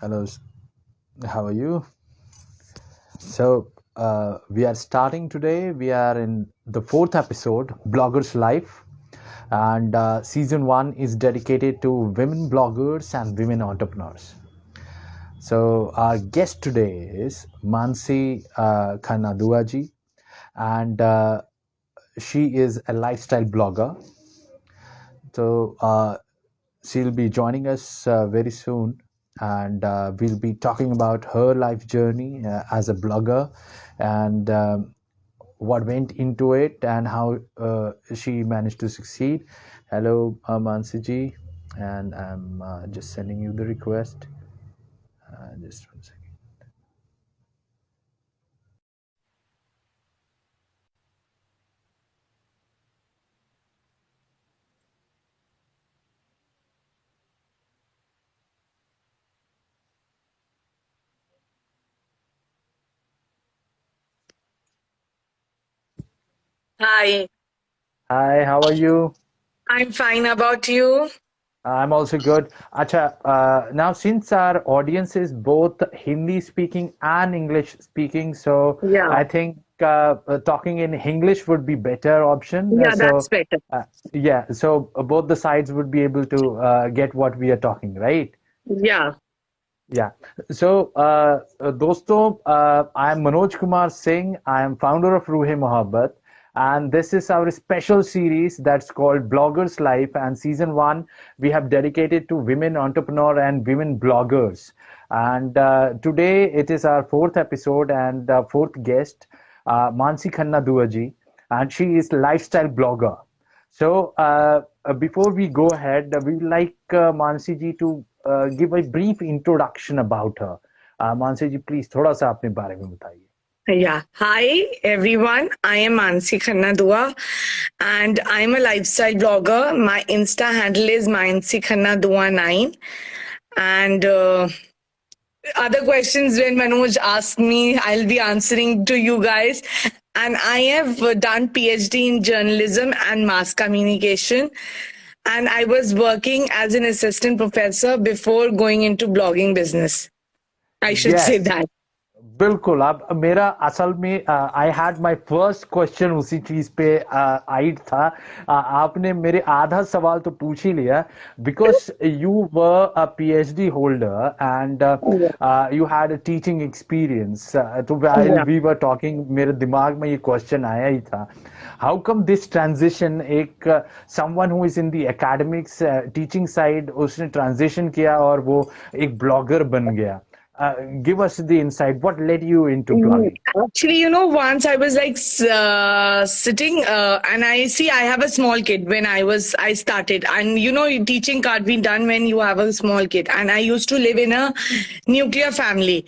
Hello, how are you? So, we are starting today. We are in the fourth episode, Bloggers Life, and season one is dedicated to women bloggers and women entrepreneurs. So, our guest today is Mansi Khanna, and she is a lifestyle blogger. So, she'll be joining us very soon, and we'll be talking about her life journey as a blogger and what went into it and how she managed to succeed. Hello, Mansiji, and I'm just sending you the request. Just 1 second. Hi, Hi, how are you? I'm fine. About you? I'm also good. Acha, now since our audience is both Hindi speaking and English speaking, so Yeah, I think talking in English would be better option. yeah, that's better. Yeah, so both the sides would be able to get what we are talking, right? Yeah. Yeah. So, दोस्तों, I am Manoj Kumar Singh. I am founder of Ruhe Mohabbat, and this is our special series that's called Bloggers Life. And season one, we have dedicated to women entrepreneur and women bloggers. And today it is our fourth episode and fourth guest, Mansi Khanna Duaji, and she is lifestyle blogger. So, before we go ahead, we would like Mansi ji to give a brief introduction about her. Mansi ji, please, थोड़ा सा अपने बारे में बताइए. Yeah. Hi, everyone. I am Mansi Khanna Dua, and I'm a lifestyle blogger. My Insta handle is Mansi Khanna Dua 9. And other questions when Manoj asks me, I'll be answering to you guys. And I have done PhD in journalism and mass communication. And I was working as an assistant professor before going into blogging business. I should say Yes. that. बिल्कुल. अब मेरा असल में I had my first question उसी चीज पे आइड था. आपने मेरे आधा सवाल तो पूछ ही लिया, because you were a PhD holder and you had a teaching experience. तो while Yeah. We were talking मेरे दिमाग में ये क्वेश्चन आया ही था. हाउ कम दिस ट्रांजिशन, एक someone who is in the academics teaching side, उसने ट्रांजिशन किया और वो एक ब्लॉगर बन गया. Give us the insight. What led you into blogging? Actually, once I was like sitting, and I have a small kid when I started, and teaching can't be done when you have a small kid. And I used to live in a nuclear family,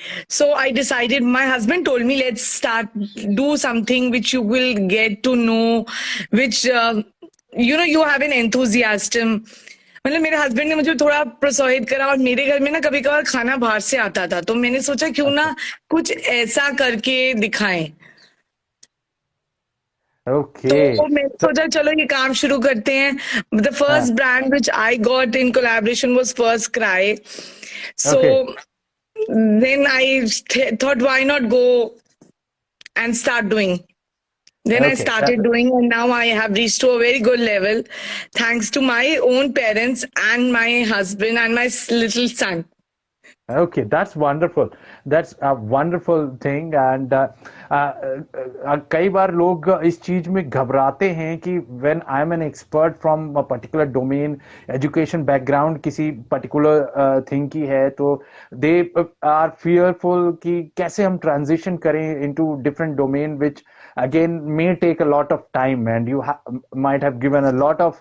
so I decided. My husband told me, let's start do something which you will get to know, which you have an enthusiasm. मतलब मेरे husband ने मुझे थोड़ा प्रोत्साहित करा, और मेरे घर में ना कभी कभार खाना बाहर से आता था, तो मैंने सोचा क्यों ना कुछ ऐसा करके दिखाएं. Okay. तो मैंने So, सोचा चलो ये काम शुरू करते हैं. The uh, first brand which I got in collaboration was FirstCry. So okay. Then I thought why not go and start doing. Then I Okay. started doing, and now I have reached to a very good level thanks to my own parents and my husband and my little son. Okay, that's wonderful. That's a wonderful thing. And कई बार लोग इस चीज में घबराते हैं कि when I'm an expert from a particular domain, education background किसी particular thing की है, तो they are fearful कि कैसे हम transition करें into different domain, which again may take a lot of time, and you might have given a lot of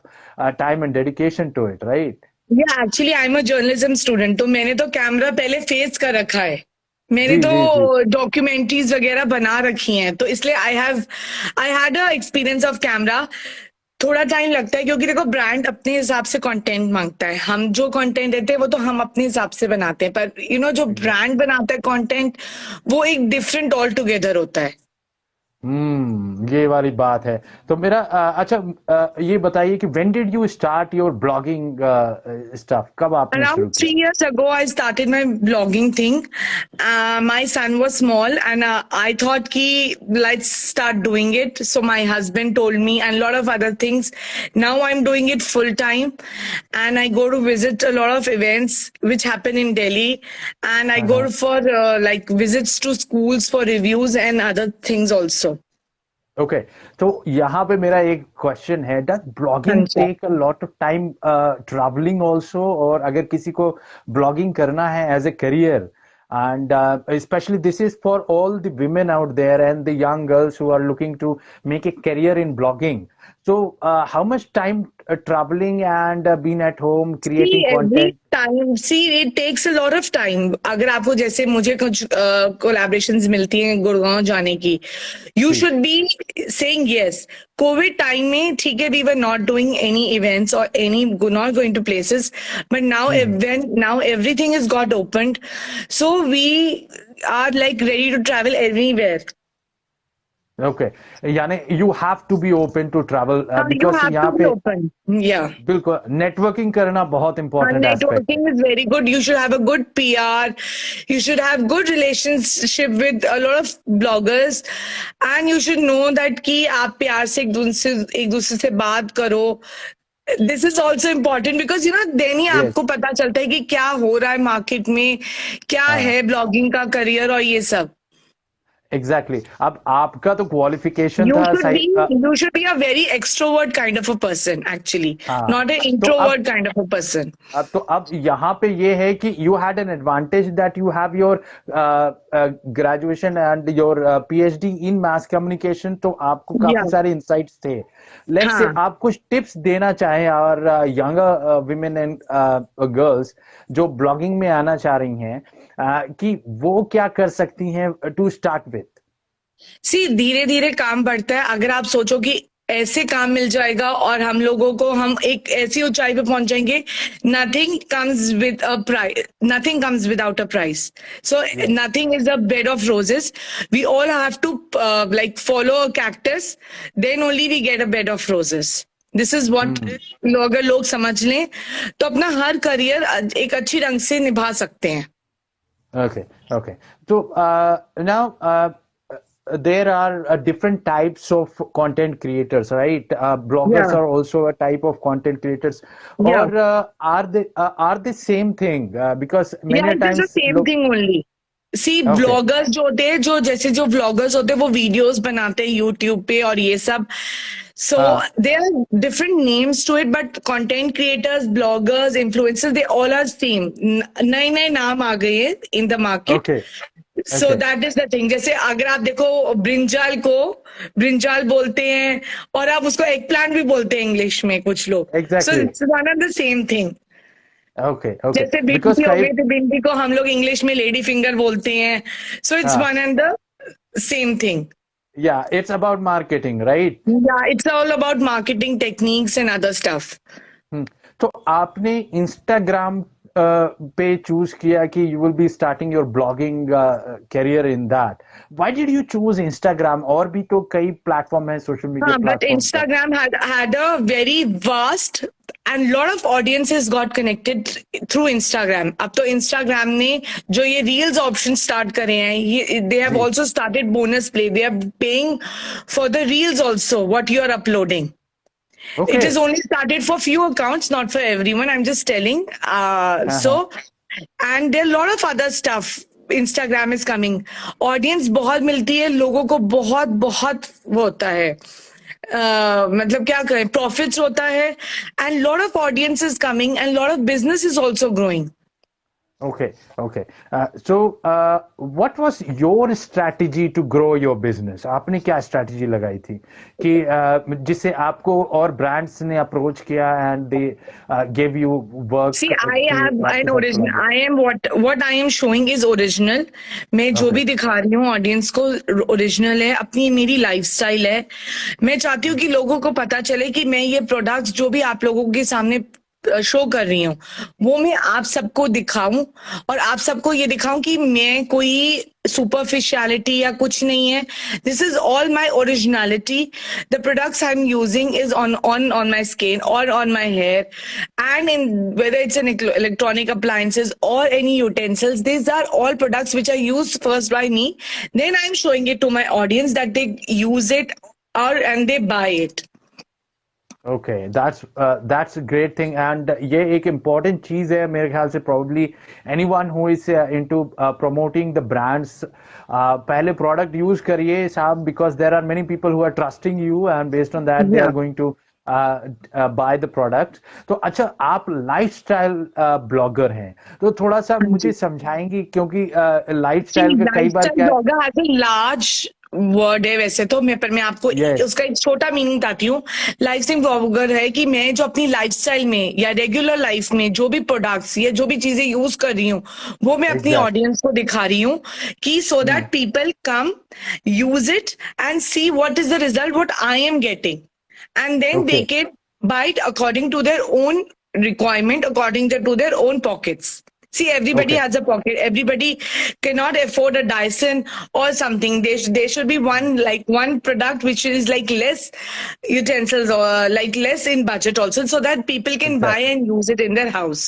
time and dedication to it, right? या actually I am a journalism student, तो मैंने तो camera पहले face कर रखा है. मैंने जी तो जी जी. डॉक्यूमेंट्रीज वगैरह बना रखी हैं, तो इसलिए I had a experience of camera. थोड़ा टाइम लगता है क्योंकि देखो ब्रांड अपने हिसाब से कंटेंट मांगता है. हम जो कंटेंट देते हैं वो तो हम अपने हिसाब से बनाते हैं, पर जो ब्रांड बनाता है कंटेंट, वो एक डिफरेंट ऑल टुगेदर होता है. ये वाली बात है। तो मेरा अच्छा, ये बताइए कि when did you start your blogging stuff, कब आपने शुरू Around किया? 3 years ago, I started my blogging thing. My son was small, and I thought ki let's start doing it. So my husband told me, and a lot of other things. Now I'm doing it full time, and I go to visit a lot of events which happen in Delhi, and I go हाँ, for like visits to schools for reviews and other things also. Okay. तो यहाँ पे मेरा एक question है, does हाँ blogging जी। Take a lot of time travelling also? और अगर किसी को ब्लॉगिंग करना है as a career, and especially this is for all the women out there and the young girls who are looking to make a career in blogging, so how much time traveling and being at home See, creating every content? time, see, it takes a lot of time. अगर आपको जैसे मुझे कुछ collaborations मिलती हैं गुड़गांव जाने की, you ji. should be saying yes. COVID time में ठीक है, we were not doing any events or any not going to places, but now when now everything is got opened, so we are like ready to travel anywhere. Okay, यानी you have to be open to travel You because have to यहाँ be पे open. Yeah. बिल्कुल networking करना बहुत important aspect है। Networking is very good. You should have a good PR. You should have good relationship with a lot of bloggers, and you should know that कि आप प्यार से एक दूसरे से बात करो. This is also important because then he yes. आपको पता चलता है कि क्या हो रहा है मार्केट में, क्या हाँ, है ब्लॉगिंग का करियर और ये सब. एग्जैक्टली। अब आपका तो क्वालिफिकेशन You था should सही। be you should be a very extrovert kind of a person actually, हाँ, not an तो अब introvert kind of a person. अब यहाँ पे ये है कि you had an advantage that you have your graduation and your PhD in mass communication, तो आपको काफी Yeah. सारे इंसाइट्स थे। लेट्स से हाँ. आप कुछ टिप्स देना चाहें और यंगर विमेन एंड गर्ल्स जो ब्लॉगिंग में आना चाह रही हैं, कि वो क्या कर सकती हैं टू स्टार्ट विथ? सी धीरे धीरे काम बढ़ता है. अगर आप सोचो कि ऐसे काम मिल जाएगा और हम एक ऐसी ऊंचाई पे पहुंच जाएंगे, nothing comes without a price. So yes. Nothing is a bed of roses. We all have to like follow a cactus, then only we get a bed of roses. This is what अगर लोग समझ लें तो अपना her career एक अच्छी ढंग से निभा सकते हैं. Okay, okay. So now there are different types of content creators, right? Bloggers Yeah. are also a type of content creators, or Yeah. are they same thing? Because Yeah, many it is the times same look. thing only. C Okay, bloggers जो होते हैं, जो vloggers होते हैं वो videos बनाते हैं YouTube पे और ये सब. सो हाँ, they are different names to it, but content creators, bloggers, influencers, they all are same. नए नए नाम आ गए हैं in the market. okay, so okay, that is the thing. जैसे अगर आप देखो ब्रिंजाल बोलते हैं और आप उसको एग प्लांट भी बोलते हैं इंग्लिश में कुछ लोग. सो exactly. It's one of the same thing. Okay, okay. जैसे Because भिंडी हो कई गई तो भिंडी को हम लोग इंग्लिश में लेडी फिंगर बोलते हैं. सो इट्स हाँ, one and the same thing. yeah, it's about marketing, right? या it's all about marketing techniques and other stuff. तो आपने इंस्टाग्राम पे चूज किया कि you will be starting your blogging career in that, why did you choose Instagram? और भी तो कई प्लेटफॉर्म है, सोशल मीडिया हाँ, but प्लेटफॉर्म पर। Instagram had a very vast and lot of audiences got connected through Instagram. अब तो Instagram ने जो ये reels option start करे हैं, they have जी। also started bonus play. They are paying for the reels also what you are uploading. Okay. It is only started for few accounts, not for everyone. I'm just telling. So, and there are a lot of other stuff. Instagram is coming. Audience बहुत मिलती है लोगों को, बहुत बहुत वो होता है. मतलब क्या करें, profits होता है, and lot of audience is coming and lot of business is also growing. Okay, okay. So, what was your strategy to grow your business? आपने क्या strategy लगाई थी कि जिससे आपको और brands ने approach किया and they gave you work? See, I have आपके an साथ original. collaborate? I am what I am showing is original. मैं जो Okay. भी दिखा रही हूँ ऑडियंस को ओरिजिनल है. अपनी मेरी लाइफस्टाइल है. मैं चाहती हूँ कि लोगों को पता चले कि मैं ये प्रोडक्ट्स जो भी आप लोगों के सामने शो कर रही हूँ वो मैं आप सबको दिखाऊं और आप सबको ये दिखाऊं कि मैं कोई सुपरफिशियलिटी या कुछ नहीं है. This is all my originality. The products I am using is on my skin or on my hair, and in whether it's an electronic appliances or any utensils, these are all products which are used first by me, then I'm showing it to my audience that they use it or and they buy it. Okay, that's a great thing, and ये एक important चीज है मेरे ख्याल से. Probably anyone who is into promoting the brands, पहले product use करिए साहब, because there are many people who are trusting you, and based on that they Yeah. are going to buy the product. तो अच्छा, आप lifestyle blogger हैं, तो थोड़ा सा हाँ मुझे जी. समझाएंगी, क्योंकि See, lifestyle का कई बार lifestyle क्या. blogger has a large word है वैसे तो, मैं पर मैं आपको Yes, उसका एक छोटा मीनिंग बताती हूँ. लाइफस्टाइल ब्लॉगर है कि मैं जो अपनी लाइफस्टाइल में या रेगुलर लाइफ में जो भी प्रोडक्ट्स या जो भी चीजें यूज कर रही हूँ वो मैं अपनी exactly. ऑडियंस को दिखा रही हूँ कि so that people come use it and see what is the result what I am getting, and then they Okay, can buy it according to their own requirement, according to their own pockets. See, everybody okay. has a pocket. Everybody cannot afford a Dyson or something. There should be one product which is like less utensils or like less in budget also, so that people can buy Exactly. and use it in their house.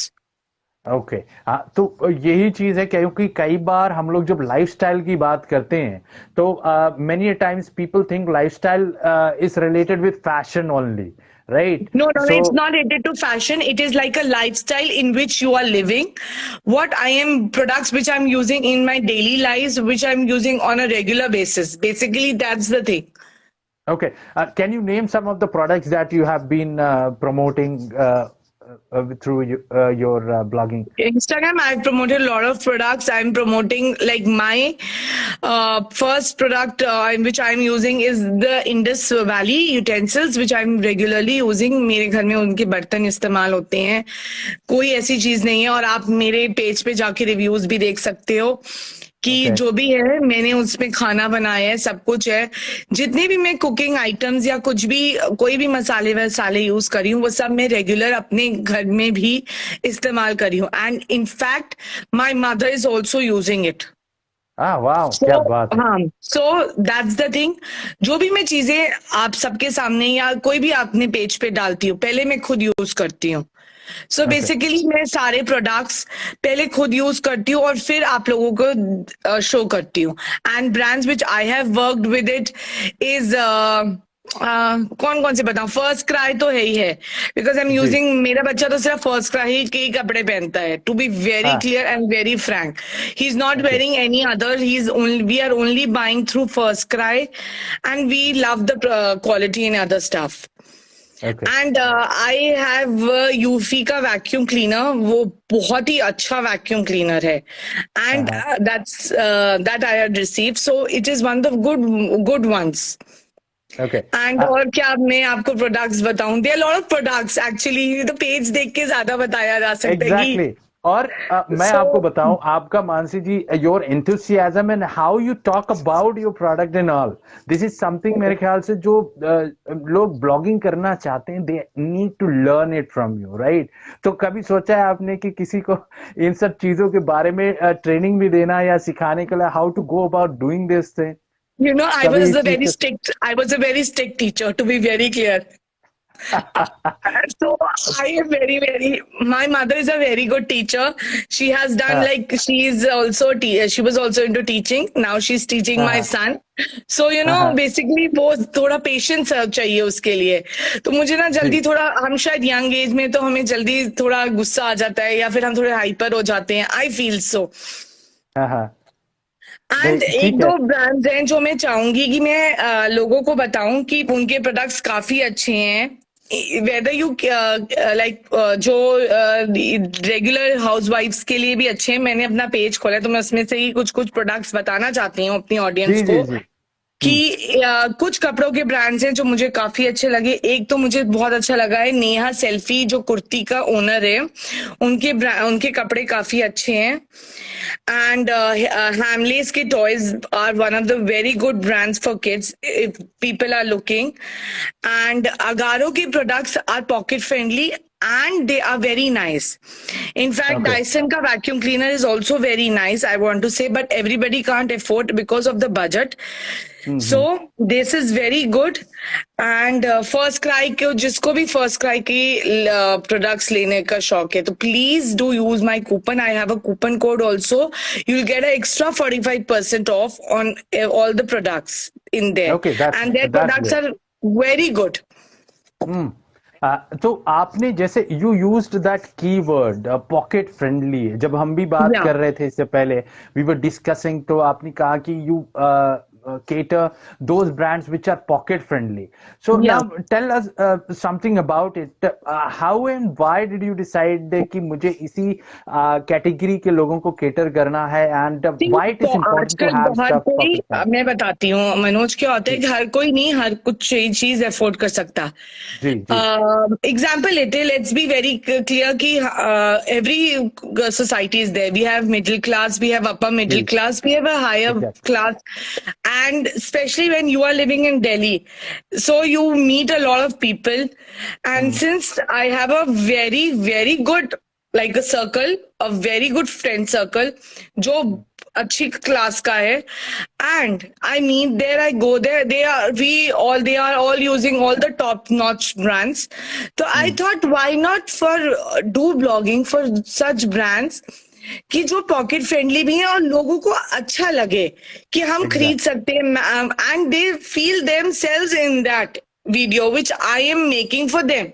Okay. हाँ, तो यही चीज है, क्योंकि कई बार हम लोग जब लाइफस्टाइल की बात करते हैं तो many times people think lifestyle is related with fashion only, right? No, no, no, so it's not related to fashion. It is like a lifestyle in which you are living. What I am, products which I'm using in my daily lives, which I'm using on a regular basis. Basically, that's the thing. okay, can you name some of the products that you have been promoting through your blogging? Instagram, I've promoted a lot of products. I'm promoting like my first product in which I'm using is the Indus Valley utensils, which I'm regularly using. मेरे घर में उनके बर्तन इस्तेमाल होते हैं, कोई ऐसी चीज नहीं है. और आप मेरे पेज पे जाके रिव्यूज भी देख सकते हो कि Okay. जो भी है मैंने उसमें खाना बनाया है, सब कुछ है. जितने भी मैं कुकिंग आइटम्स या कुछ भी कोई भी मसाले वसाले यूज करी हूँ वो सब मैं रेगुलर अपने घर में भी इस्तेमाल करी हूँ. And in fact my mother is also using it. वाह, क्या बात है. हाँ, सो दैट्स द थिंग. जो भी मैं चीजें आप सबके सामने या कोई भी अपने पेज पे डालती हूँ पहले मैं खुद यूज करती हूँ. सो Okay. बेसिकली मैं सारे प्रोडक्ट्स पहले खुद यूज करती हूँ और फिर आप लोगों को शो करती हूँ. And brands which I have worked with it is कौन कौन से बताऊं. फर्स्ट क्राई तो है ही है, बिकॉज आई एम जी. यूजिंग, मेरा बच्चा तो सिर्फ फर्स्ट क्राई ही के कपड़े पहनता है. टू बी वेरी हाँ. Clear and very frank, he is not Okay. Wearing any other. He is only, we are only buying through FirstCry and we love the quality in other stuff. Okay. And I have Eufy का vacuum cleaner, वो बहुत ही अच्छा vacuum cleaner है. And that I have received, so it is one of good ones. Okay. And और क्या मैं आपको प्रोडक्ट्स बताऊं, there lot of products actually, तो पेज देख के ज्यादा बताया जा सकता है कि. Exactly. और मैं So, आपको बताऊं, आपका मानसी जी, your enthusiasm and how you talk about your product and all, this is something मेरे ख्याल से जो लोग ब्लॉगिंग करना चाहते हैं, they need to learn it from you, right? तो कभी सोचा है आपने कि किसी को इन सब चीजों के बारे में ट्रेनिंग भी देना या सिखाने के लिए, how to go about doing this thing? you know, I कभी was इस a चीज very के. strict, I was a very strict teacher, to be very clear. So I am very, very. My mother is a very good teacher. She has done like she's also she was also into teaching. Now she's teaching my son. So you know, basically वो थोड़ा patience चाहिए उसके लिए. तो मुझे ना जल्दी थोड़ा, हम शायद यंग एज में तो हमें जल्दी थोड़ा गुस्सा आ जाता है या फिर हम थोड़े हाइपर हो जाते हैं. I feel so. एंड एक दो ब्रांड्स हैं जो मैं चाहूंगी कि मैं लोगों को बताऊं कि उनके प्रोडक्ट्स काफी अच्छे हैं. वेदर यू लाइक जो रेगुलर हाउसवाइफ्स के लिए भी अच्छे हैं. मैंने अपना पेज खोला है तो मैं उसमें से ही कुछ कुछ प्रोडक्ट्स बताना चाहती हूँ अपनी ऑडियंस को कि कुछ कपड़ों के ब्रांड्स हैं जो मुझे काफी अच्छे लगे. एक तो मुझे बहुत अच्छा लगा है नेहा सेल्फी, जो कुर्ती का ओनर है. उनके कपड़े काफी अच्छे हैं. एंड हैमलेस के toys are one of the very good brands for kids if people are looking. And Agaro के products are pocket friendly and they are very nice. In fact, Okay. Dyson ka vacuum cleaner is also very nice, I want to say, but everybody can't afford because of the budget. Mm-hmm. So this is very good. And first cry को जिसको भी first cry की products लेने का शौक है तो please do use my coupon. I have a coupon code also. You will get a extra 45% of on all the products in there. Okay, And their that's products great. are very good. हम्म तो आपने जैसे you used that keyword pocket friendly, जब हम भी बात Yeah. कर रहे थे इससे पहले वी वर डिस्कसिंग, तो आपने कहा कि you cater those brands which are pocket friendly. So Yeah. now tell us something about it. How and why did you decide कि मुझे इसी कैटेगरी के लोगों को cater करना है, and why it तो is important to आजकल have बहुत stuff कोई, pocket friendly? मैं बताती हूँ मनोज, क्या होता है कि हर कोई नहीं हर कुछ चीज अफोर्ड कर सकता. जी जी. Example लेते, let's be very clear कि every society is there. We have middle class, we have upper middle ji. class, we have a higher Exactly. class, and especially when you are living in Delhi, so you meet a lot of people, and since I have a very very good like a circle, a very good friend circle, जो अच्छी class का है, and I meet there, I go there, they are all using all the top notch brands. So I thought, why not for do blogging for such brands कि जो pocket friendly भी है और लोगों को अच्छा लगे कि हम खरीद सकते हैं, and they feel themselves in that video which I am making for them.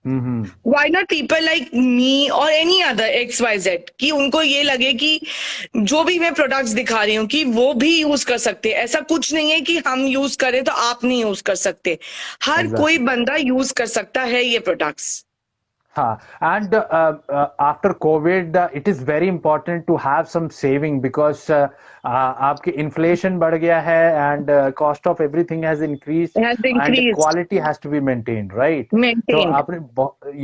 Hmm. Why not people like me or any other XYZ कि उनको ये लगे कि जो भी मैं प्रोडक्ट्स दिखा रही हूँ कि वो भी यूज कर सकते हैं. ऐसा कुछ नहीं है कि हम यूज करें तो आप नहीं यूज कर सकते. हर Exactly. कोई बंदा यूज कर सकता है ये प्रोडक्ट्स. हाँ, and after COVID, it is very important to have some saving because आपके inflation बढ़ गया है and cost of everything has increased, Has and increased. quality has to be maintained, right? तो Maintained. आपने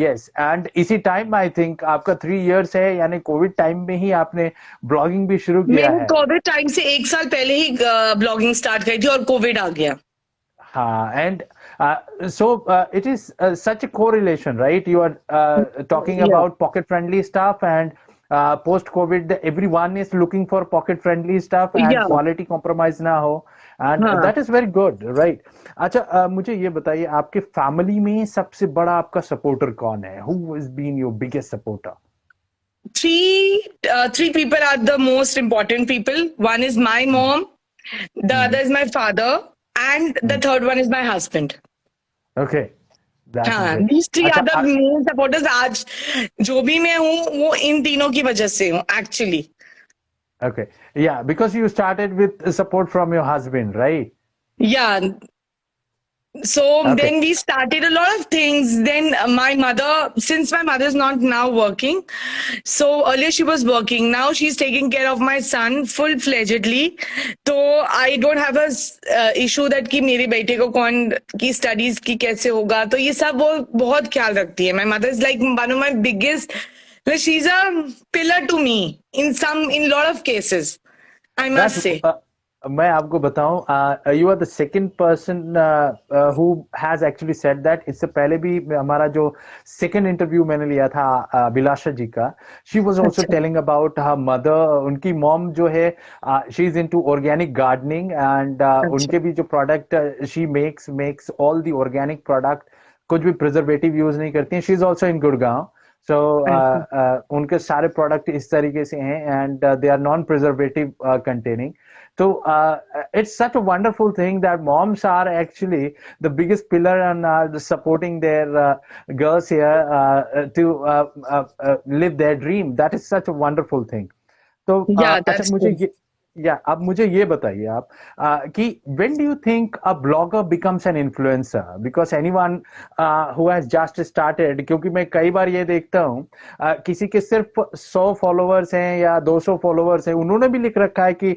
yes, and इसी time I think आपका 3 years है, यानी COVID time में ही आपने blogging भी शुरू किया मैंने है. कोविड टाइम से 1 साल पहले ही ब्लॉगिंग स्टार्ट करी थी और कोविड आ गया. And so it is such a correlation, right? You are talking Yeah. about pocket-friendly stuff, and post-COVID, everyone is looking for pocket-friendly stuff, and Yeah. quality compromise ना हो, and हाँ. that is very good, right? अच्छा, मुझे ये बताइए, आपके family में सबसे बड़ा आपका सपोर्टर कौन है? Who has been your biggest supporter? Three people are the most important people. One is my mom, the other is my father, and the third one is my husband. Okay. That is हाँ, it. these three अच्छा, are the main supporters. आज जो भी मैं हूँ वो इन तीनों की वजह से हूँ actually. Okay. Yeah, because you started with support from your husband, right? Yeah. So Okay. then we started a lot of things. Then my mother, since my mother is not now working, so earlier she was working. Now she's taking care of my son full-fledgedly. So I don't have a issue that कि मेरे बेटे को कौन की studies की कैसे होगा. तो ये सब वो बहुत ख्याल रखती है. My mother is like one of my biggest. Like she's a pillar to me in lot of cases, I must say. मैं आपको बताऊं, you are the second person who has actually said that. इससे पहले भी हमारा जो second interview मैंने लिया था अभिलाषा जी का, she was also अच्छा. telling about her mother. उनकी mom जो है, she is into organic gardening, and उनके भी जो product she makes all the organic product, कुछ भी preservative use नहीं करती हैं. She is also in Gurgaon. So उनके सारे product इस तरीके से हैं, and they are non-preservative containing. So it's such a wonderful thing that moms are actually the biggest pillar and are supporting their girls here to live their dream. That is such a wonderful thing. तो Yeah, अच्छा, that's मुझे true. अब मुझे ये बताइए आप कि when do you think a blogger becomes an influencer? Because anyone who has just started, क्योंकि मैं कई बार ये देखता हूँ किसी के सिर्फ 100 फॉलोवर्स हैं या 200 फॉलोवर्स हैं, उन्होंने भी लिख रखा है कि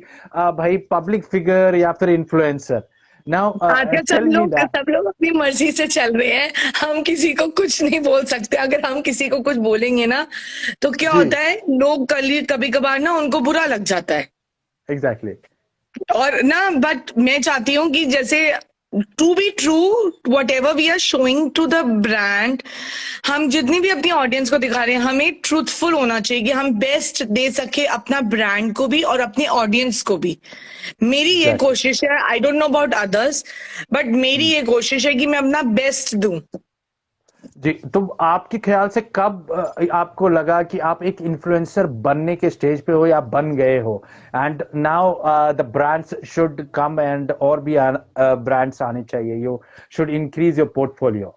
भाई पब्लिक फिगर या फिर इन्फ्लुएंसर. Now आजकल tell me that. सब लोग अपनी मर्जी से चल रहे हैं. हम किसी को कुछ नहीं बोल सकते. अगर हम किसी को कुछ बोलेंगे ना तो क्या जी. होता है, लोग कभी कभार ना उनको बुरा लग जाता है. Exactly. और ना बट मैं चाहती हूँ कि जैसे to be true, whatever we are showing to the brand, हम जितनी भी अपनी ऑडियंस को दिखा रहे हैं, हमें ट्रूथफुल होना चाहिए कि हम बेस्ट दे सके अपना ब्रांड को भी और अपनी ऑडियंस को भी। मेरी ये एग्जैक्टली। कोशिश है, I don't know about others, but मेरी ये कोशिश है कि मैं अपना बेस्ट दूं। जी, तो आपके ख्याल से कब आपको लगा कि आप एक इन्फ्लुएंसर बनने के स्टेज पे हो या बन गए हो, and now the brands should come and और भी ब्रांड्स आने चाहिए, you should increase your portfolio?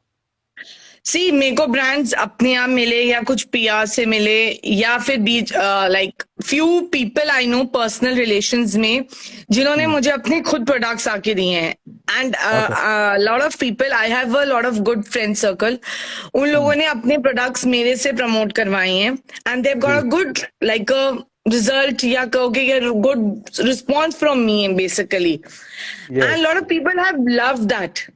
See, मेरे को ब्रांड्स अपने आप मिले या कुछ पीआर से मिले या फिर बीच like few people I know personal relations में जिन्होंने मुझे अपने खुद प्रोडक्ट्स आके दिए हैं, and okay. Lot of people, I have a lot of good friend circle, उन लोगों ने अपने प्रोडक्ट्स मेरे से प्रमोट करवाए हैं, एंड देव गॉट अ जी। गुड लाइक रिजल्ट या कहोगे good response from me basically, and yes. Lot of people have loved that.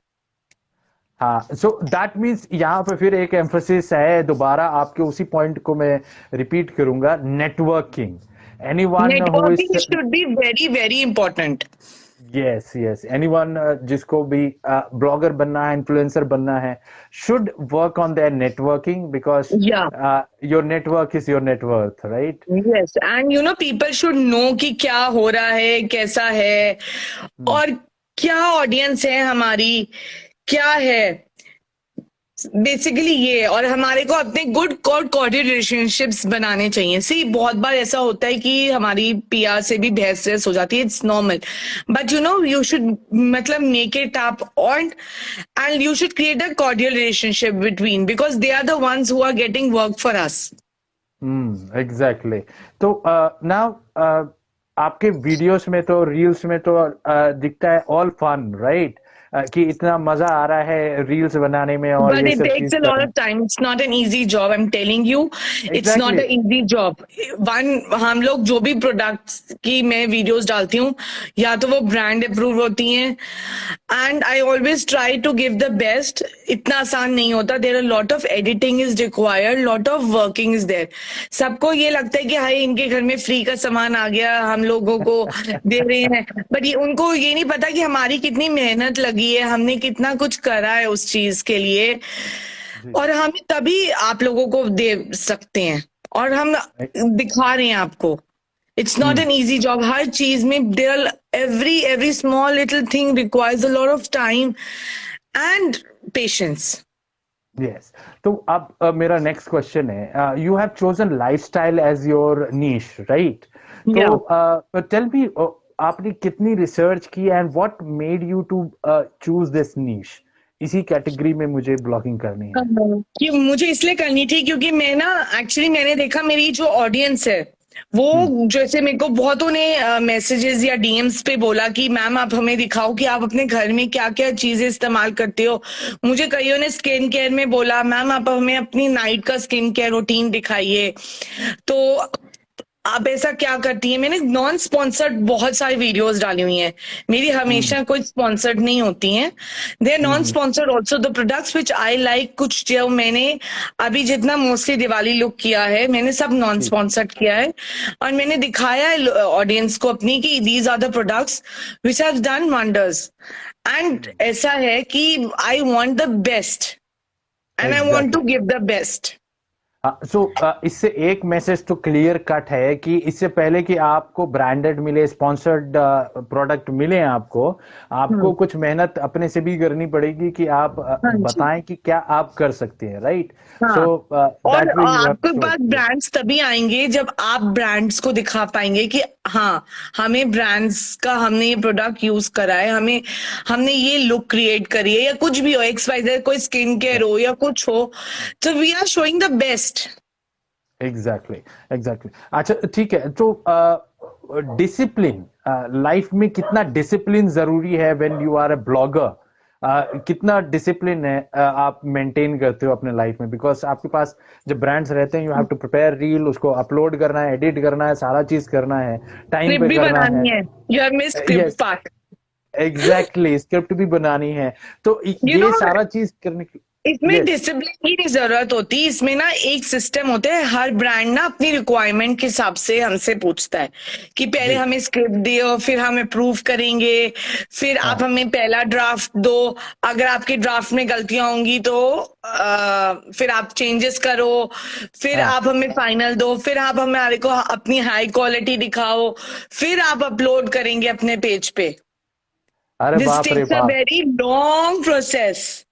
हाँ, सो दैट मीन्स यहाँ पे फिर एक एम्फोसिस है, दोबारा आपके उसी पॉइंट को मैं रिपीट करूंगा, networking. Anyone who is, Networking should be very, very important. Yes yes, anyone जिसको भी ब्लॉगर बनना है, इन्फ्लुएंसर बनना है, should work on their networking, because Yeah. Your network is your net worth, right? Yes. And you know, people should know कि क्या हो रहा है, कैसा है, और क्या ऑडियंस है हमारी, क्या है बेसिकली ये, और हमारे को अपने गुड कॉर्डियल रिलेशनशिप्स बनाने चाहिए। सी, बहुत बार ऐसा होता है कि हमारी पीआर से भी बहस हो जाती है, it's normal, but you know you should मतलब make it up on, and you should create a cordial relationship between, because they are the ones who are getting work for us. Exactly. तो now आपके videos में तो, reels में तो दिखता है all fun, right? कि इतना मजा आ रहा है रील्स बनाने में और But ये it सब takes चीज a lot करने। of time. It's not an easy job. I'm telling you, it's not exactly. an easy job. One, हम लोग जो भी प्रोडक्ट्स की मैं वीडियोस डालती हूँ, या तो वो ब्रांड अप्रूव होती हैं, and I always try to give the best. इतना आसान नहीं होता, there are lot of editing is required, lot of working is there. सबको ये लगता है कि हाय इनके घर में फ्री का सामान आ गया, हम लोगों को दे रहे हैं, बट ये उनको ये नहीं पता कि हमारी कितनी मेहनत लगी है, हमने कितना कुछ करा है उस चीज के लिए, जी। और हम तभी आप लोगों को दे सकते हैं, और हम दिखा रहे हैं आपको। It's not an easy job. हर चीज में there every small little thing requires a lot of time and patience. Yes. तो अब मेरा नेक्स्ट क्वेश्चन है, you have chosen lifestyle as your niche, right? तो टेल मी, आपने कितनी रिसर्च की and what made you to choose this niche? इसी category में मुझे ब्लॉगिंग करनी है। कि मुझे इसलिए करनी थी क्योंकि मैं ना एक्चुअली मैंने देखा मेरी जो ऑडियंस है वो, जैसे मेरे को बहुतों ने मैसेजेस या डीएम्स पे बोला कि मैम आप हमें दिखाओ कि आप अपने घर में क्या क्या चीजें इस्तेमाल करते हो। मुझे कईयों ने स्किन केयर में बोला मैम आप हमें अपनी नाइट का स्किन केयर रूटीन दिखाइए, तो आप ऐसा क्या करती हैं। मैंने नॉन स्पॉन्सर्ड बहुत सारी वीडियोस डाली हुई हैं, मेरी हमेशा कोई स्पॉन्सर्ड नहीं होती हैं। They are non sponsored also the products which I like. कुछ जो मैंने अभी जितना मोस्टली दिवाली लुक किया है मैंने सब नॉन स्पॉन्सर्ड किया है, और मैंने दिखाया है ऑडियंस को अपनी कि these are the products which have done wonders. And ऐसा है कि I want the best and I want to give the best. So इससे एक मैसेज तो क्लियर कट है कि इससे पहले कि आपको ब्रांडेड मिले, स्पॉन्सर्ड प्रोडक्ट मिले, आपको कुछ मेहनत अपने से भी करनी पड़ेगी कि आप बताएं कि क्या आप कर सकते हैं, राइट? सो और आपके पास ब्रांड्स तभी आएंगे जब आप ब्रांड्स को दिखा पाएंगे कि हाँ हमें ब्रांड्स का, हमने ये प्रोडक्ट यूज करा है, हमने ये लुक क्रिएट करी है, या कुछ भी हो, XYZ कोई स्किन केयर हो या कुछ हो, तो we are showing the best. Exactly. अच्छा ठीक है, तो डिसिप्लिन लाइफ में कितना डिसिप्लिन जरूरी है when you are a blogger? कितना डिसिप्लिन है आप मेंटेन करते हो अपने लाइफ में? बिकॉज आपके पास जब ब्रांड्स रहते हैं, you have to prepare reel, उसको अपलोड करना है, एडिट करना है, सारा चीज करना है, टाइम पे करना है। You have missed script part. Exactly, script भी बनानी है, तो ये सारा चीज करने की इसमें यस, डिसिप्लिन की नहीं जरूरत होती, इसमें ना एक सिस्टम होता है, हर ब्रांड ना अपनी रिक्वायरमेंट के हिसाब से हमसे पूछता है कि पहले जी, हमें स्क्रिप्ट दियो, फिर हम अप्रूव करेंगे, फिर आप हाँ, हमें पहला ड्राफ्ट दो, अगर आपके ड्राफ्ट में गलतियां होंगी तो फिर आप चेंजेस करो, फिर हाँ, आप हमें फाइनल दो, फिर आप हमारे को अपनी हाई क्वालिटी दिखाओ, फिर आप अपलोड करेंगे अपने पेज पे। अरे दिस बाप रे टेक्स अ बाप, वेरी लॉन्ग प्रोसेस।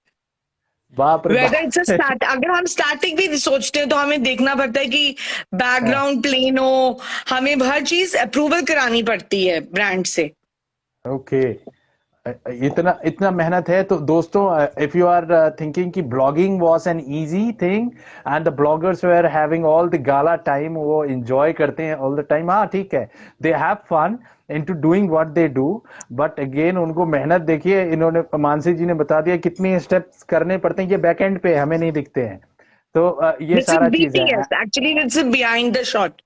बाप रे वेदर इट्स अ बाप। स्टार्ट, अगर हम स्टार्टिंग भी सोचते हैं तो हमें देखना पड़ता है कि हाँ, बैकग्राउंड प्लेन हो, हमें हर चीज अप्रूवल करानी पड़ती है ब्रांड से। ओके, इतना इतना मेहनत है। तो दोस्तों, इफ यू आर थिंकिंग कि blogging was an easy thing and the bloggers were having all the gala time, वो एंजॉय करते हैं ऑल द टाइम, हाँ ठीक है, they have fun into doing what they do, but again उनको मेहनत देखिए, इन्होंने, मानसी जी ने बता दिया कितने स्टेप्स करने पड़ते हैं, ये बैक एंड पे हमें नहीं दिखते हैं। तो ये This is सारा चीज है। BTS. Actually, it's behind the shot.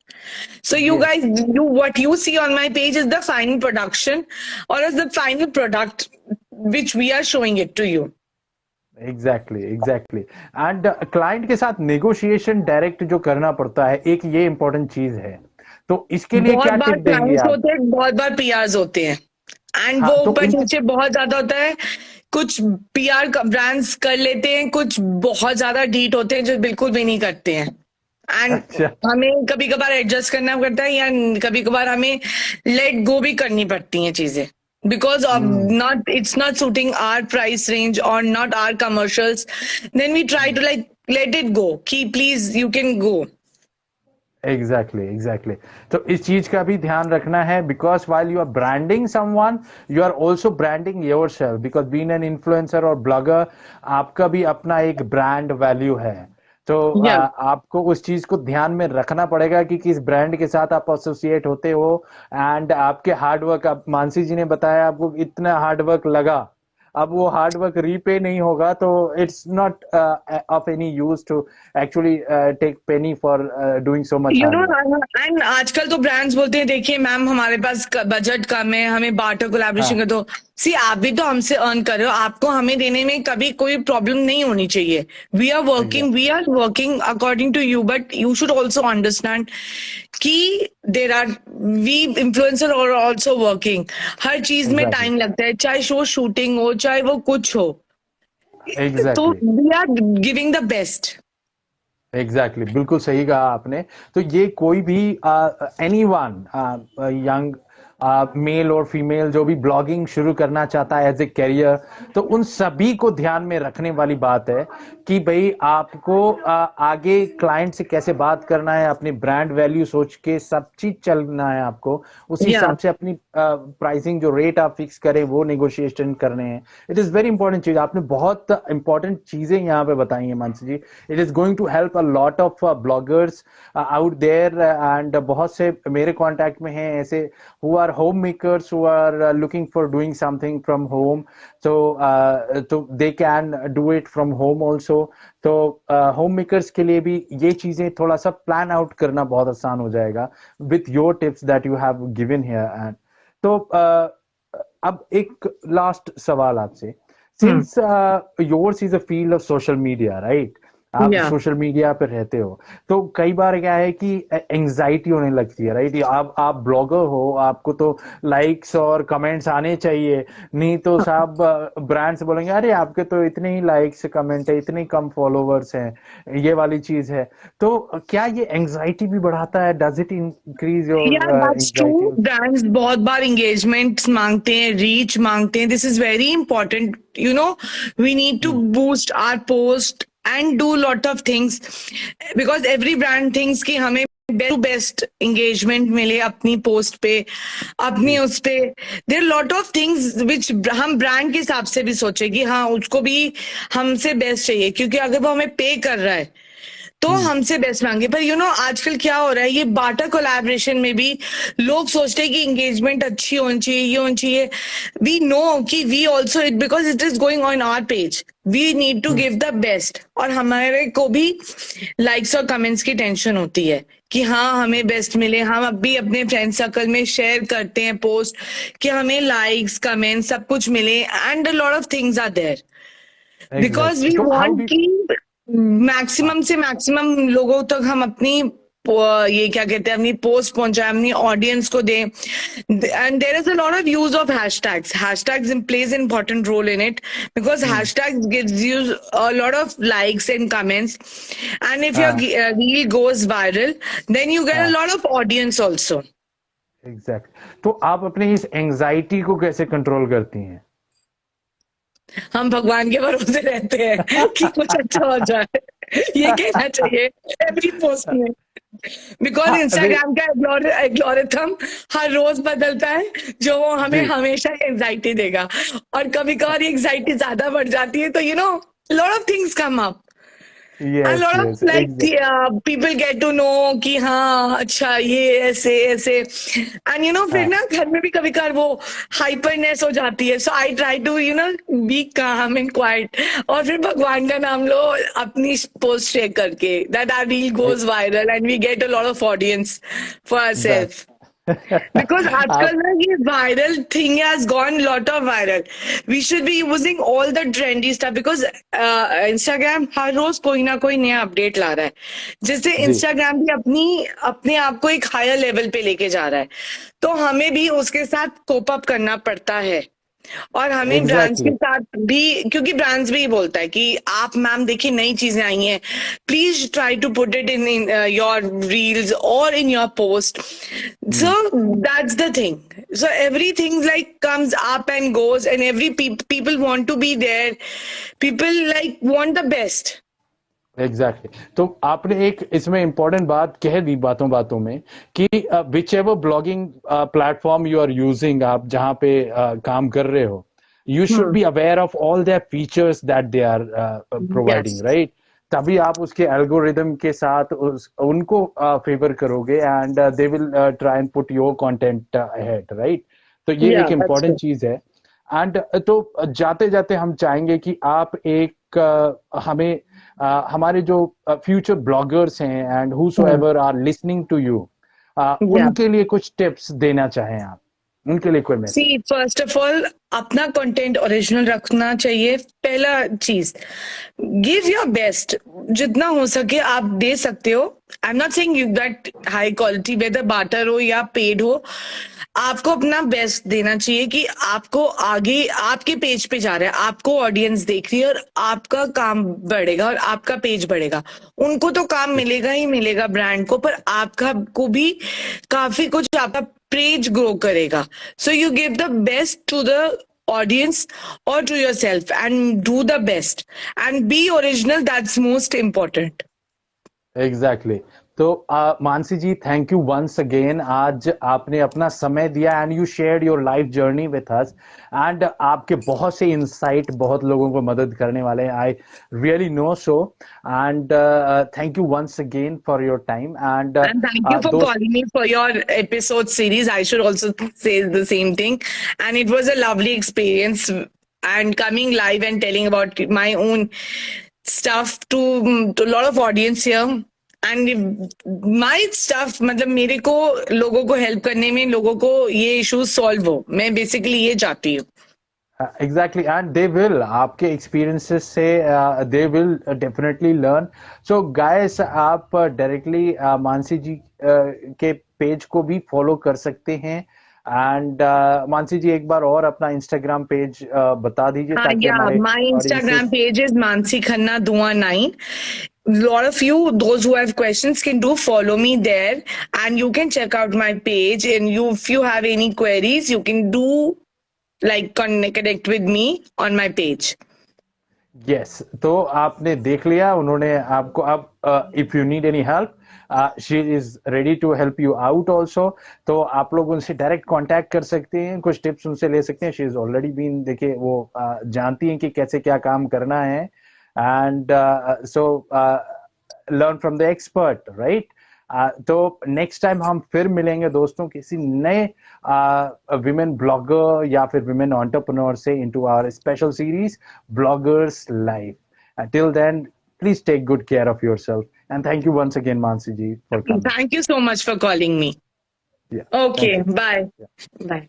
So you ये guys, you what you see on my page is the final production, or is the final product which we are showing it to you. Exactly exactly, and client के साथ negotiation direct जो करना पड़ता है, एक ये important चीज है। तो इसके लिए बहुत क्या बार टिप देंगे क्लाइंट्स आप? होते हैं, बहुत बार पीआरस होते हैं, एंड वो हाँ, तो ऊपर इन नीचे बहुत ज्यादा होता है। कुछ पीआर ब्रांड्स कर लेते हैं, कुछ बहुत ज्यादा डीट होते हैं जो बिल्कुल भी नहीं करते हैं, एंड अच्छा, हमें कभी कभार एडजस्ट करना पड़ता है, या कभी कभार हमें लेट गो भी करनी पड़ती हैं चीजें, because of hmm, not it's not suiting our price range और not our commercials, then we try to like let it go कि please you can go. Exactly exactly. तो इस चीज का भी ध्यान रखना है, because while you are branding someone, you are also branding yourself, because being an influencer और ब्लॉगर, आपका भी अपना एक ब्रांड वैल्यू है। तो या आपको उस चीज को ध्यान में रखना पड़ेगा कि किस ब्रांड के साथ आप एसोसिएट होते हो, एंड आपके हार्डवर्क, आप, मानसी जी ने बताया आपको इतना हार्डवर्क लगा, अब वो हार्डवर्क रीपे नहीं होगा, तो it's not of any use to actually take penny for doing so much you know, hard work. And आजकल तो ब्रांड्स बोलते हैं देखिए मैम हमारे पास बजट कम है, हमें बार्टर कोलैबोरेशन कर हाँ, दो। सी आप भी तो हमसे अर्न कर रहे हो, आपको हमें देने में कभी कोई प्रॉब्लम नहीं होनी चाहिए। We exactly are working according to you, but you should also understand कि देर आर वी इन्फ्लुएंसर और ऑल्सो वर्किंग। हर चीज में एग्जैक्टली टाइम लगता है, चाहे शो शूटिंग हो चाहे वो कुछ हो, तो exactly we are giving the best. Exactly, बिल्कुल सही कहा आपने। तो ये कोई भी एनी वन यंग मेल और फीमेल जो भी ब्लॉगिंग शुरू करना चाहता है एज ए करियर, तो उन सभी को ध्यान में रखने वाली बात है कि भाई आपको आगे क्लाइंट से कैसे बात करना है, अपनी ब्रांड वैल्यू सोच के सब चीज चलना है आपको, उसी या हिसाब से अपनी प्राइसिंग जो रेट आप फिक्स करें वो नेगोशिएशन करने हैं। इट इज वेरी इंपॉर्टेंट चीज, आपने बहुत इंपॉर्टेंट चीजें यहाँ पे बताई हैं Mansi ji. It is going to help a lot of bloggers out there, and बहुत से मेरे कांटेक्ट में हैं ऐसे who are homemakers, who are looking for doing something from home, तो they can do it from home also. तो homemakers के लिए भी ये चीजें थोड़ा सा प्लान आउट करना बहुत आसान हो जाएगा with your tips that you have given here. And तो अब एक लास्ट सवाल आपसे, since yours is a field of social media, right, आप या सोशल मीडिया पे रहते हो, तो कई बार क्या है कि एंजाइटी होने लगती है, राइट, आप ब्लॉगर हो, आपको तो लाइक्स और कमेंट्स आने चाहिए, नहीं तो साहब ब्रांड्स बोलेंगे अरे आपके तो इतने ही लाइक्स कमेंट है, इतने कम फॉलोवर्स हैं, ये वाली चीज है। तो क्या ये एंजाइटी भी बढ़ाता है? डज इट इंक्रीज योर या दैट्स ट्रू। एंजाइटी? ब्रांड्स बहुत बार एंगेजमेंट मांगते हैं, रीच मांगते हैं। This is very important, you know, we need to boost our post and do lot of things, because every brand things कि हमें best to best engagement मिले अपनी पोस्ट पे, अपनी जी, उस पे। There lot of things which हम ब्रांड के हिसाब से भी सोचे कि हाँ उसको भी हमसे बेस्ट चाहिए, क्योंकि अगर वो हमें पे कर रहा है तो हम्म, हमसे बेस्ट मांगे। पर यू नो आजकल क्या हो रहा है, ये बाटर कोलैबोरेशन में भी लोग सोचते हैं कि एंगेजमेंट अच्छी होनी चाहिए, ये होनी चाहिए। वी नो कि we also it, because it is going on our page, we need to give the best, और हमारे को भी लाइक्स और कमेंट्स की टेंशन होती है कि हाँ हमें बेस्ट मिले। हम अब भी अपने फ्रेंड सर्कल में शेयर करते हैं पोस्ट कि हमें लाइक्स कमेंट्स सब कुछ मिले, and a lot of things are there. Because exactly. We तो हाउ वांट डिड कि मैक्सिमम से मैक्सिमम लोगों तक हम अपनी ये क्या कहते हैं अपनी पोस्ट पहुंचाए, अपनी ऑडियंस को दें. And there is a lot of use of hashtags in plays important role in it, because hashtags gives you a lot of likes and comments, and if your हाँ reel goes viral, then you get a हाँ lot of audience also. Exact. तो आप अपने इस anxiety को कैसे control करती हैं? हम भगवान के भरोसे रहते हैं कि कुछ अच्छा हो जाए, ये कहना चाहिए एवरी पोस्ट में. बिकॉज हाँ इंस्टाग्राम का एल्गोरिथम हर रोज बदलता है, जो वो हमें जी। हमेशा एंजाइटी देगा. और कभी कभार एंजाइटी ज्यादा बढ़ जाती है, तो lot of things come up. A yes lot of yes like exact. people get to know कि हाँ अच्छा ये ऐसे ऐसे, and फिर हाँ ना घर में भी कभी कभार वो हाइपरनेस हो जाती है. So I try to be calm and quiet, और फिर भगवान का नाम लो अपनी पोस्ट शेयर करके, that our reel goes viral and we get a lot of audience for that's ourself. Because आजकल आप ना ये viral thing has gone lot of viral. We should be using all the trendy stuff, because Instagram हर रोज कोई ना कोई नया अपडेट ला रहा है, जिससे जी इंस्टाग्राम भी अपने आप को एक हायर लेवल पे लेके जा रहा है. तो हमें भी उसके साथ कोप अप करना पड़ता है, और हमें ब्रांड्स के एग्जैक्टली साथ भी, क्योंकि ब्रांड्स भी बोलता है कि आप मैम देखिए नई चीजें आई हैं, please try to put it in your reels और in your post. So that's the thing. So everything like comes up and goes, and every people want to be there. People like want the best. Exactly. तो आपने एक इसमें important बात कह दी बातों बातों में कि whichever blogging platform you are using, आप जहां पे काम कर रहे हो, you should be aware of all their features that they are providing, yes. Right? तभी आप उसके एल्गोरिदम के साथ उनको फेवर करोगे and they will try and put your content ahead, right? तो ये या एक दैट्स इम्पॉर्टेंट चीज है। एंड तो जाते जाते हम चाहेंगे कि आप एक हमें हमारे जो फ्यूचर ब्लॉगर्स हैं and good. whosoever are listening to you, yeah. उनके लिए कुछ टिप्स देना चाहें आप, उनके लिए कोई see message? First of all अपना कंटेंट ओरिजिनल रखना चाहिए. पहला चीज, गिव योर बेस्ट. जितना हो सके आप दे सकते हो. I am not saying you that high quality, whether barter हो या पेड हो, आपको अपना बेस्ट देना चाहिए कि आपको आगे आपके पेज पे जा रहा है, आपको ऑडियंस देख रही है, और आपका काम बढ़ेगा और आपका पेज बढ़ेगा. उनको तो काम मिलेगा ही मिलेगा ब्रांड को, पर आपका को भी काफी कुछ आपका पेज ग्रो करेगा. So you give the best to the audience or to yourself and do the best and be original. That's most important. Exactly. तो मानसी जी, थैंक यू वंस अगेन। आज आपने अपना समय दिया and you shared your life journey with us, and आपके बहुत से insight बहुत लोगों को मदद करने वाले हैं, I really know so. And thank you once again for your time. And And thank you for दोस्त calling me for your episode series. I should also say the same thing. And it was a lovely experience. And coming live and telling about my own stuff to a lot of audience here. And my stuff, मतलब मेरे को लोगों को help करने में, लोगों को ये इश्यूज सॉल्व हो, मैं बेसिकली ये चाहती हूँ. एग्जैक्टली, एंड दे विल, आपके एक्सपीरियंसेस से they will definitely learn. So guys, आप डायरेक्टली मानसी जी के पेज को भी फॉलो कर सकते हैं। एंड मानसी जी, एक बार और अपना इंस्टाग्राम पेज बता दीजिए ताकि Yeah, हमारे my Instagram audiences. page is Mansi Khanna Dua 9. Lot of you, those who have questions, can do follow me there, and you can check out my page. And if you have any queries, you can do like connect with me on my page. Yes, तो आपने देख लिया, उन्होंने आपको अब if you need any help, she is ready to help you out also. तो आप लोग उनसे डायरेक्ट कांटेक्ट कर सकते हैं, कुछ टिप्स उनसे ले सकते हैं। शी इज ऑलरेडी बीन, देखिए वो जानती हैं कि कैसे क्या काम करना है। And so learn from the expert, right? तो नेक्स्ट टाइम हम फिर मिलेंगे दोस्तों किसी नए विमेन ब्लॉगर या फिर विमेन एंटरप्रेन्योर से into our special series bloggers life. Till then, please take good care of yourself. And thank you once again, Mansi ji, for coming. Thank you so much for calling me. Yeah. Thank Okay, you. bye. Yeah. Bye.